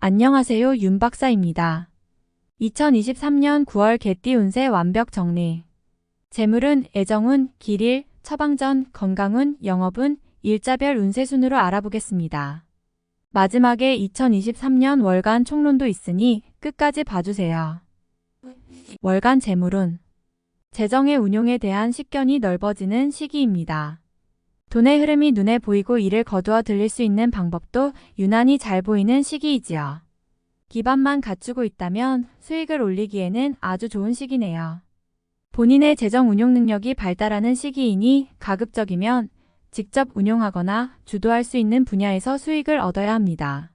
안녕하세요, 윤 박사입니다. 2023년 9월 개띠 운세 완벽 정리. 재물운, 애정운, 길일, 처방전, 건강운, 영업운, 일자별 운세 순으로 알아보겠습니다. 마지막에 2023년 월간 총론도 있으니 끝까지 봐주세요. 월간 재물운. 재정의 운용에 대한 식견이 넓어지는 시기입니다. 돈의 흐름이 눈에 보이고 이를 거두어 들일 수 있는 방법도 유난히 잘 보이는 시기이지요. 기반만 갖추고 있다면 수익을 올리기에는 아주 좋은 시기네요. 본인의 재정 운용 능력이 발달하는 시기이니 가급적이면 직접 운용하거나 주도할 수 있는 분야에서 수익을 얻어야 합니다.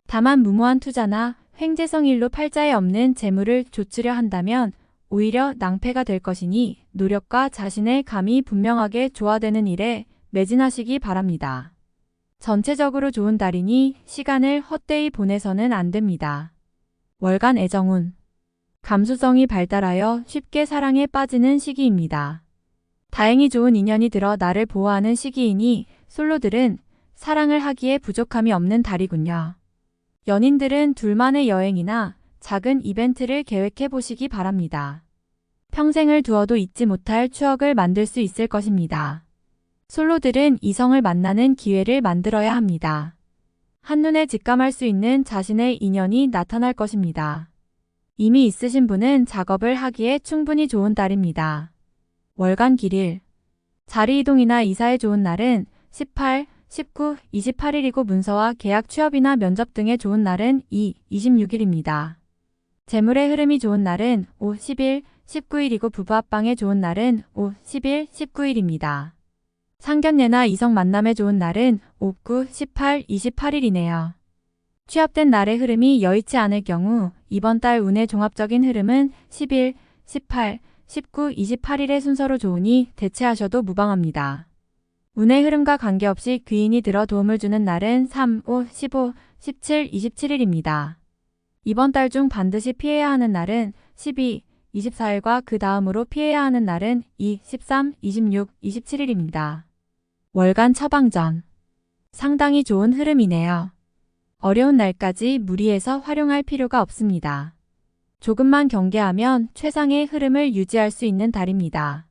다만 무모한 투자나 횡재성 일로 팔자에 없는 재물을 조치려 한다면 오히려 낭패가 될 것이니 노력과 자신의 감이 분명하게 조화되는 일에 매진하시기 바랍니다. 전체적으로 좋은 달이니 시간을 헛되이 보내서는 안 됩니다. 월간 애정운. 감수성이 발달하여 쉽게 사랑에 빠지는 시기입니다. 다행히 좋은 인연이 들어 나를 보호하는 시기이니 솔로들은 사랑을 하기에 부족함이 없는 달이군요. 연인들은 둘만의 여행이나 작은 이벤트를 계획해 보시기 바랍니다. 평생을 두어도 잊지 못할 추억을 만들 수 있을 것입니다. 솔로들은 이성을 만나는 기회를 만들어야 합니다. 한눈에 직감할 수 있는 자신의 인연이 나타날 것입니다. 이미 있으신 분은 작업을 하기에 충분히 좋은 달입니다. 월간 길일. 자리 이동이나 이사에 좋은 날은 18, 19, 28일이고 문서와 계약 취업이나 면접 등에 좋은 날은 2, 26일입니다. 재물의 흐름이 좋은 날은 5, 10일, 19일이고 부부 합방에 좋은 날은 5, 10일, 19일입니다. 상견례나 이성 만남에 좋은 날은 5, 9, 18, 28일이네요. 취업된 날의 흐름이 여의치 않을 경우 이번 달 운의 종합적인 흐름은 10일, 18, 19, 28일의 순서로 좋으니 대체하셔도 무방합니다. 운의 흐름과 관계없이 귀인이 들어 도움을 주는 날은 3, 5, 15, 17, 27일입니다. 이번 달 중 반드시 피해야 하는 날은 12, 24일과 그 다음으로 피해야 하는 날은 2, 13, 26, 27일입니다. 월간 처방전. 상당히 좋은 흐름이네요. 어려운 날까지 무리해서 활용할 필요가 없습니다. 조금만 경계하면 최상의 흐름을 유지할 수 있는 달입니다.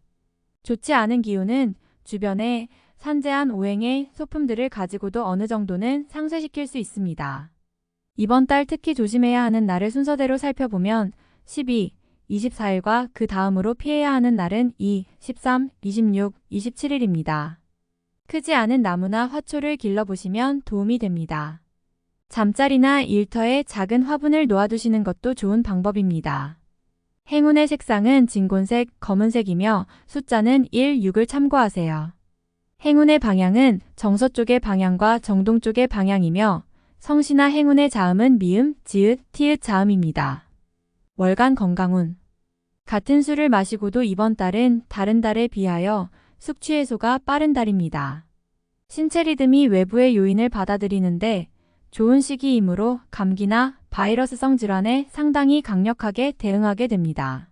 좋지 않은 기운은 주변에 산재한 오행의 소품들을 가지고도 어느 정도는 상쇄시킬 수 있습니다. 이번 달 특히 조심해야 하는 날을 순서대로 살펴보면 12, 24일과 그 다음으로 피해야 하는 날은 2, 13, 26, 27일입니다. 크지 않은 나무나 화초를 길러보시면 도움이 됩니다. 잠자리나 일터에 작은 화분을 놓아두시는 것도 좋은 방법입니다. 행운의 색상은 진곤색, 검은색이며 숫자는 1, 6을 참고하세요. 행운의 방향은 정서쪽의 방향과 정동 쪽의 방향이며 성씨나 행운의 자음은 미음, 지읒, 티읒 자음입니다. 월간 건강운. 같은 술을 마시고도 이번 달은 다른 달에 비하여 숙취 해소가 빠른 달입니다. 신체 리듬이 외부의 요인을 받아들이는데 좋은 시기이므로 감기나 바이러스성 질환에 상당히 강력하게 대응하게 됩니다.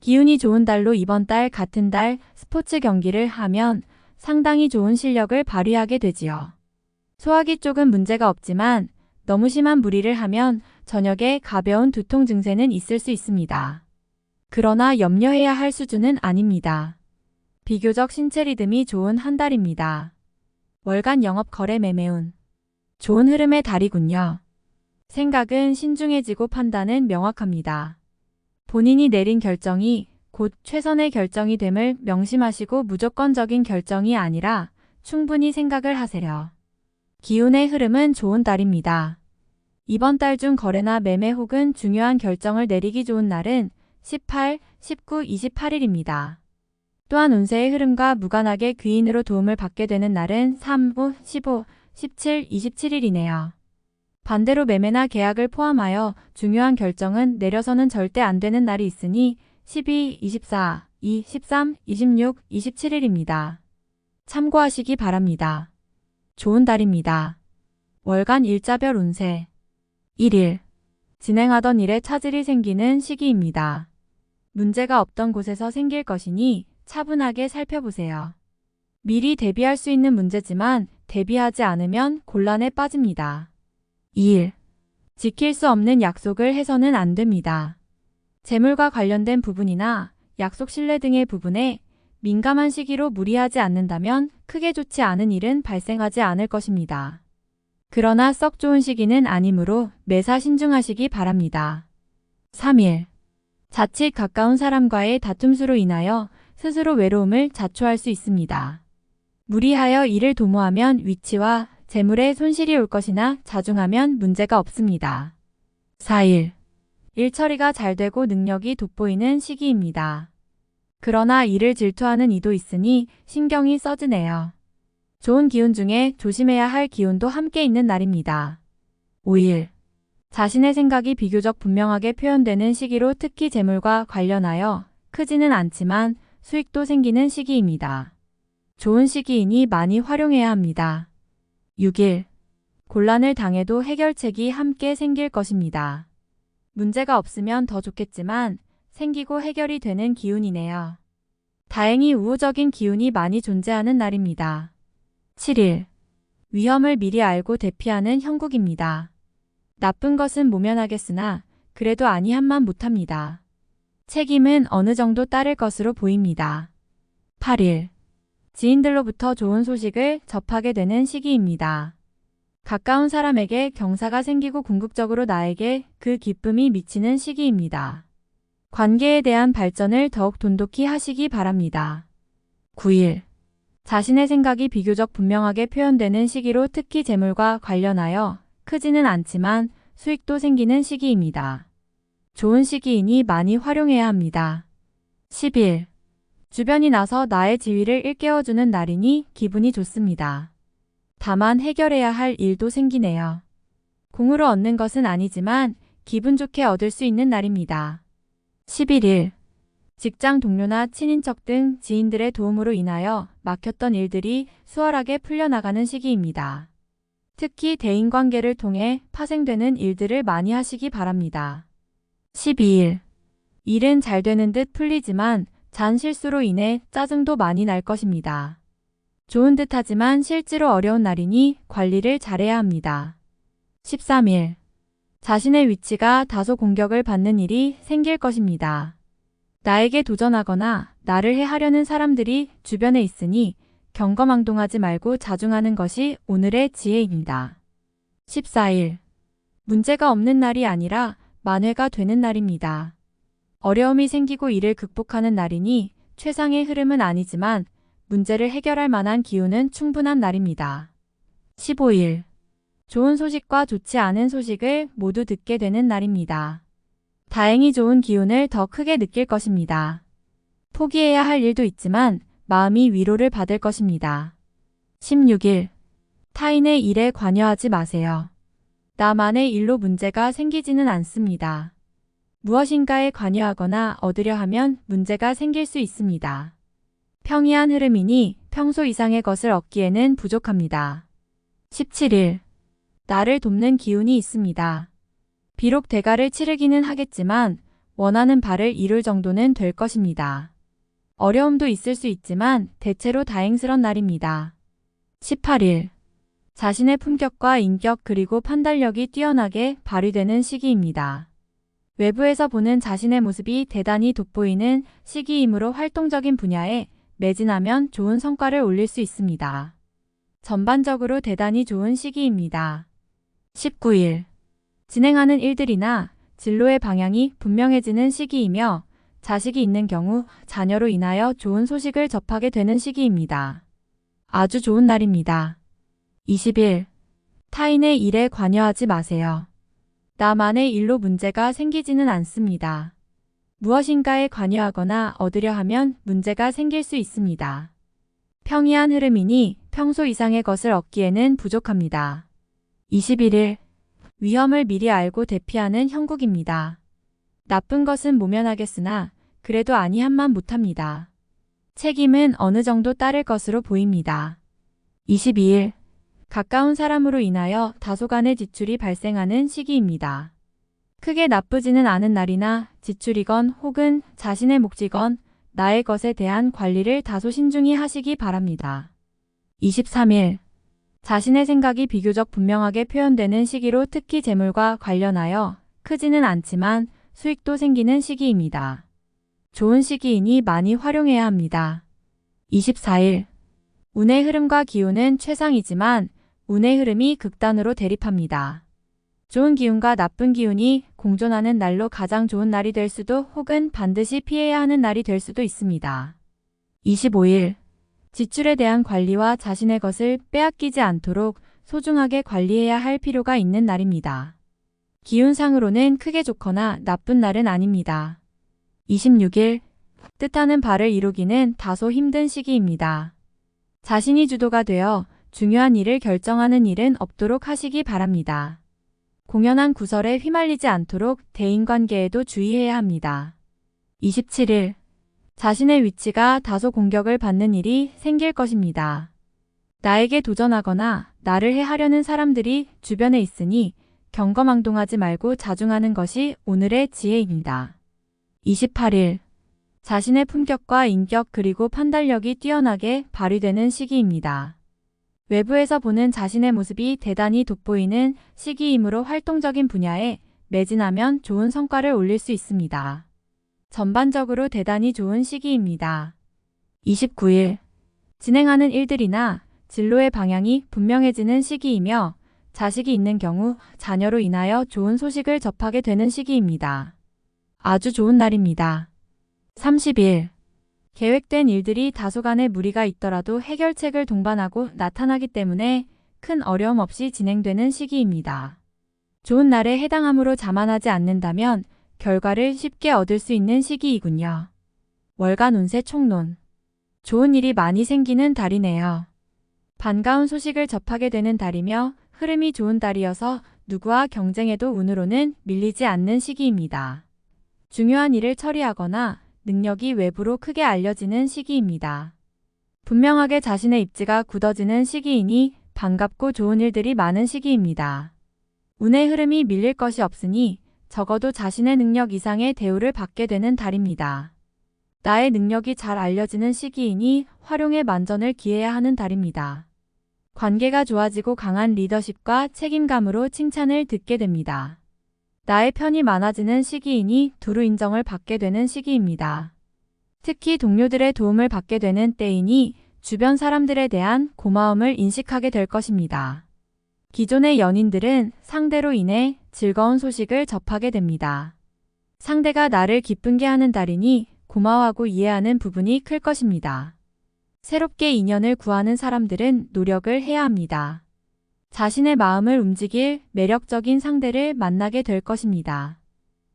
기운이 좋은 달로 이번 달 같은 달 스포츠 경기를 하면 상당히 좋은 실력을 발휘하게 되지요. 소화기 쪽은 문제가 없지만 너무 심한 무리를 하면 저녁에 가벼운 두통 증세는 있을 수 있습니다. 그러나 염려해야 할 수준은 아닙니다. 비교적 신체 리듬이 좋은 한 달입니다. 월간 영업 거래 매매운. 좋은 흐름의 달이군요. 생각은 신중해지고 판단은 명확합니다. 본인이 내린 결정이 곧 최선의 결정이 됨을 명심하시고 무조건적인 결정이 아니라 충분히 생각을 하세요. 기운의 흐름은 좋은 달입니다. 이번 달 중 거래나 매매 혹은 중요한 결정을 내리기 좋은 날은 18, 19, 28일입니다. 또한 운세의 흐름과 무관하게 귀인으로 도움을 받게 되는 날은 3, 5, 15, 17, 27일이네요. 반대로 매매나 계약을 포함하여 중요한 결정은 내려서는 절대 안 되는 날이 있으니 12, 24, 2, 13, 26, 27일입니다. 참고하시기 바랍니다. 좋은 달입니다. 월간 일자별 운세. 1일. 진행하던 일에 차질이 생기는 시기입니다. 문제가 없던 곳에서 생길 것이니 차분하게 살펴보세요. 미리 대비할 수 있는 문제지만 대비하지 않으면 곤란에 빠집니다. 2일. 지킬 수 없는 약속을 해서는 안 됩니다. 재물과 관련된 부분이나 약속 신뢰 등의 부분에 민감한 시기로 무리하지 않는다면 크게 좋지 않은 일은 발생하지 않을 것입니다. 그러나 썩 좋은 시기는 아니므로 매사 신중하시기 바랍니다. 3일. 자칫 가까운 사람과의 다툼수로 인하여 스스로 외로움을 자초할 수 있습니다. 무리하여 일을 도모하면 위치와 재물에 손실이 올 것이나 자중하면 문제가 없습니다. 4일. 일 처리가 잘 되고 능력이 돋보이는 시기입니다. 그러나 일을 질투하는 이도 있으니 신경이 써지네요. 좋은 기운 중에 조심해야 할 기운도 함께 있는 날입니다. 5일. 자신의 생각이 비교적 분명하게 표현되는 시기로 특히 재물과 관련하여 크지는 않지만 수익도 생기는 시기입니다. 좋은 시기이니 많이 활용해야 합니다. 6일. 곤란을 당해도 해결책이 함께 생길 것입니다. 문제가 없으면 더 좋겠지만 생기고 해결이 되는 기운이네요. 다행히 우호적인 기운이 많이 존재하는 날입니다. 7일. 위험을 미리 알고 대피하는 형국입니다. 나쁜 것은 모면하겠으나 그래도 아니한만 못합니다. 책임은 어느 정도 따를 것으로 보입니다. 8일. 지인들로부터 좋은 소식을 접하게 되는 시기입니다. 가까운 사람에게 경사가 생기고 궁극적으로 나에게 그 기쁨이 미치는 시기입니다. 관계에 대한 발전을 더욱 돈독히 하시기 바랍니다. 9일. 자신의 생각이 비교적 분명하게 표현되는 시기로 특히 재물과 관련하여 크지는 않지만 수익도 생기는 시기입니다. 좋은 시기이니 많이 활용해야 합니다. 10일. 주변이 나서 나의 지위를 일깨워주는 날이니 기분이 좋습니다. 다만 해결해야 할 일도 생기네요. 공으로 얻는 것은 아니지만 기분 좋게 얻을 수 있는 날입니다. 11일. 직장 동료나 친인척 등 지인들의 도움으로 인하여 막혔던 일들이 수월하게 풀려나가는 시기입니다. 특히 대인관계를 통해 파생되는 일들을 많이 하시기 바랍니다. 12일. 일은 잘 되는 듯 풀리지만 잔 실수로 인해 짜증도 많이 날 것입니다. 좋은 듯 하지만 실제로 어려운 날이니 관리를 잘해야 합니다. 13일. 자신의 위치가 다소 공격을 받는 일이 생길 것입니다. 나에게 도전하거나 나를 해하려는 사람들이 주변에 있으니 경거망동하지 말고 자중하는 것이 오늘의 지혜입니다. 14일. 문제가 없는 날이 아니라 만회가 되는 날입니다. 어려움이 생기고 이를 극복하는 날이니 최상의 흐름은 아니지만 문제를 해결할 만한 기운은 충분한 날입니다. 15일. 좋은 소식과 좋지 않은 소식을 모두 듣게 되는 날입니다. 다행히 좋은 기운을 더 크게 느낄 것입니다. 포기해야 할 일도 있지만 마음이 위로를 받을 것입니다. 16일. 타인의 일에 관여하지 마세요. 나만의 일로 문제가 생기지는 않습니다. 무엇인가에 관여하거나 얻으려 하면 문제가 생길 수 있습니다. 평이한 흐름이니 평소 이상의 것을 얻기에는 부족합니다. 17일. 나를 돕는 기운이 있습니다. 비록 대가를 치르기는 하겠지만 원하는 바를 이룰 정도는 될 것입니다. 어려움도 있을 수 있지만 대체로 다행스런 날입니다. 18일. 자신의 품격과 인격 그리고 판단력이 뛰어나게 발휘되는 시기입니다. 외부에서 보는 자신의 모습이 대단히 돋보이는 시기이므로 활동적인 분야에 매진하면 좋은 성과를 올릴 수 있습니다. 전반적으로 대단히 좋은 시기입니다. 19일. 진행하는 일들이나 진로의 방향이 분명해지는 시기이며 자식이 있는 경우 자녀로 인하여 좋은 소식을 접하게 되는 시기입니다. 아주 좋은 날입니다. 20일. 타인의 일에 관여하지 마세요. 나만의 일로 문제가 생기지는 않습니다. 무엇인가에 관여하거나 얻으려 하면 문제가 생길 수 있습니다. 평이한 흐름이니 평소 이상의 것을 얻기에는 부족합니다. 21일. 위험을 미리 알고 대피하는 형국입니다. 나쁜 것은 모면하겠으나 그래도 아니한만 못합니다. 책임은 어느 정도 따를 것으로 보입니다. 22일. 가까운 사람으로 인하여 다소간의 지출이 발생하는 시기입니다. 크게 나쁘지는 않은 날이나 지출이건 혹은 자신의 몫이건 나의 것에 대한 관리를 다소 신중히 하시기 바랍니다. 23일. 자신의 생각이 비교적 분명하게 표현되는 시기로 특히 재물과 관련하여 크지는 않지만 수익도 생기는 시기입니다. 좋은 시기이니 많이 활용해야 합니다. 24일. 운의 흐름과 기운은 최상이지만 운의 흐름이 극단으로 대립합니다. 좋은 기운과 나쁜 기운이 공존하는 날로 가장 좋은 날이 될 수도 혹은 반드시 피해야 하는 날이 될 수도 있습니다. 25일. 지출에 대한 관리와 자신의 것을 빼앗기지 않도록 소중하게 관리해야 할 필요가 있는 날입니다. 기운상으로는 크게 좋거나 나쁜 날은 아닙니다. 26일. 뜻하는 바를 이루기는 다소 힘든 시기입니다. 자신이 주도가 되어 중요한 일을 결정하는 일은 없도록 하시기 바랍니다. 공연한 구설에 휘말리지 않도록 대인관계에도 주의해야 합니다. 27일. 자신의 위치가 다소 공격을 받는 일이 생길 것입니다. 나에게 도전하거나 나를 해하려는 사람들이 주변에 있으니 경거망동하지 말고 자중하는 것이 오늘의 지혜입니다. 28일. 자신의 품격과 인격 그리고 판단력이 뛰어나게 발휘되는 시기입니다. 외부에서 보는 자신의 모습이 대단히 돋보이는 시기이므로 활동적인 분야에 매진하면 좋은 성과를 올릴 수 있습니다. 전반적으로 대단히 좋은 시기입니다. 29일. 진행하는 일들이나 진로의 방향이 분명해지는 시기이며 자식이 있는 경우 자녀로 인하여 좋은 소식을 접하게 되는 시기입니다. 아주 좋은 날입니다. 30일. 계획된 일들이 다소간의 무리가 있더라도 해결책을 동반하고 나타나기 때문에 큰 어려움 없이 진행되는 시기입니다. 좋은 날에 해당함으로 자만하지 않는다면 결과를 쉽게 얻을 수 있는 시기이군요. 월간 운세 총론. 좋은 일이 많이 생기는 달이네요. 반가운 소식을 접하게 되는 달이며 흐름이 좋은 달이어서 누구와 경쟁해도 운으로는 밀리지 않는 시기입니다. 중요한 일을 처리하거나 능력이 외부로 크게 알려지는 시기입니다. 분명하게 자신의 입지가 굳어지는 시기이니 반갑고 좋은 일들이 많은 시기입니다. 운의 흐름이 밀릴 것이 없으니 적어도 자신의 능력 이상의 대우를 받게 되는 달입니다. 나의 능력이 잘 알려지는 시기이니 활용에 만전을 기해야 하는 달입니다. 관계가 좋아지고 강한 리더십과 책임감으로 칭찬을 듣게 됩니다. 나의 편이 많아지는 시기이니 두루 인정을 받게 되는 시기입니다. 특히 동료들의 도움을 받게 되는 때이니 주변 사람들에 대한 고마움을 인식하게 될 것입니다. 기존의 연인들은 상대로 인해 즐거운 소식을 접하게 됩니다. 상대가 나를 기쁘게 하는 달이니 고마워하고 이해하는 부분이 클 것입니다. 새롭게 인연을 구하는 사람들은 노력을 해야 합니다. 자신의 마음을 움직일 매력적인 상대를 만나게 될 것입니다.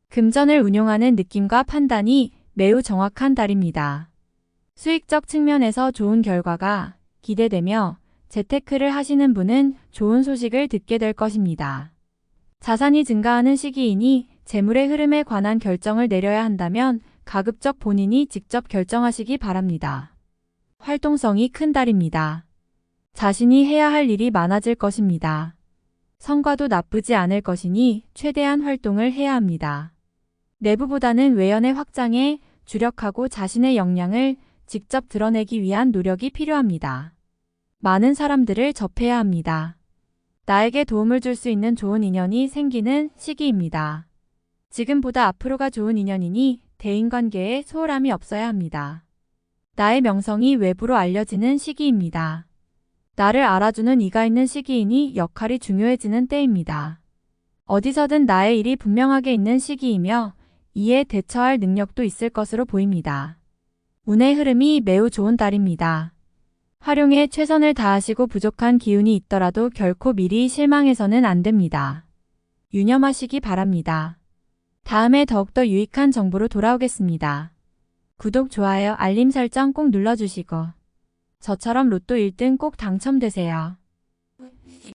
금전을 운용하는 느낌과 판단이 매우 정확한 달입니다. 수익적 측면에서 좋은 결과가 기대되며 재테크를 하시는 분은 좋은 소식을 듣게 될 것입니다. 자산이 증가하는 시기이니 재물의 흐름에 관한 결정을 내려야 한다면 가급적 본인이 직접 결정하시기 바랍니다. 활동성이 큰 달입니다. 자신이 해야 할 일이 많아질 것입니다. 성과도 나쁘지 않을 것이니 최대한 활동을 해야 합니다. 내부보다는 외연의 확장에 주력하고 자신의 역량을 직접 드러내기 위한 노력이 필요합니다. 많은 사람들을 접해야 합니다. 나에게 도움을 줄 수 있는 좋은 인연이 생기는 시기입니다. 지금보다 앞으로가 좋은 인연이니 대인관계에 소홀함이 없어야 합니다. 나의 명성이 외부로 알려지는 시기입니다. 나를 알아주는 이가 있는 시기이니 역할이 중요해지는 때입니다. 어디서든 나의 일이 분명하게 있는 시기이며 이에 대처할 능력도 있을 것으로 보입니다. 운의 흐름이 매우 좋은 달입니다. 활용에 최선을 다하시고 부족한 기운이 있더라도 결코 미리 실망해서는 안 됩니다. 유념하시기 바랍니다. 다음에 더욱더 유익한 정보로 돌아오겠습니다. 구독, 좋아요, 알림 설정 꼭 눌러주시고 저처럼 로또 1등 꼭 당첨되세요.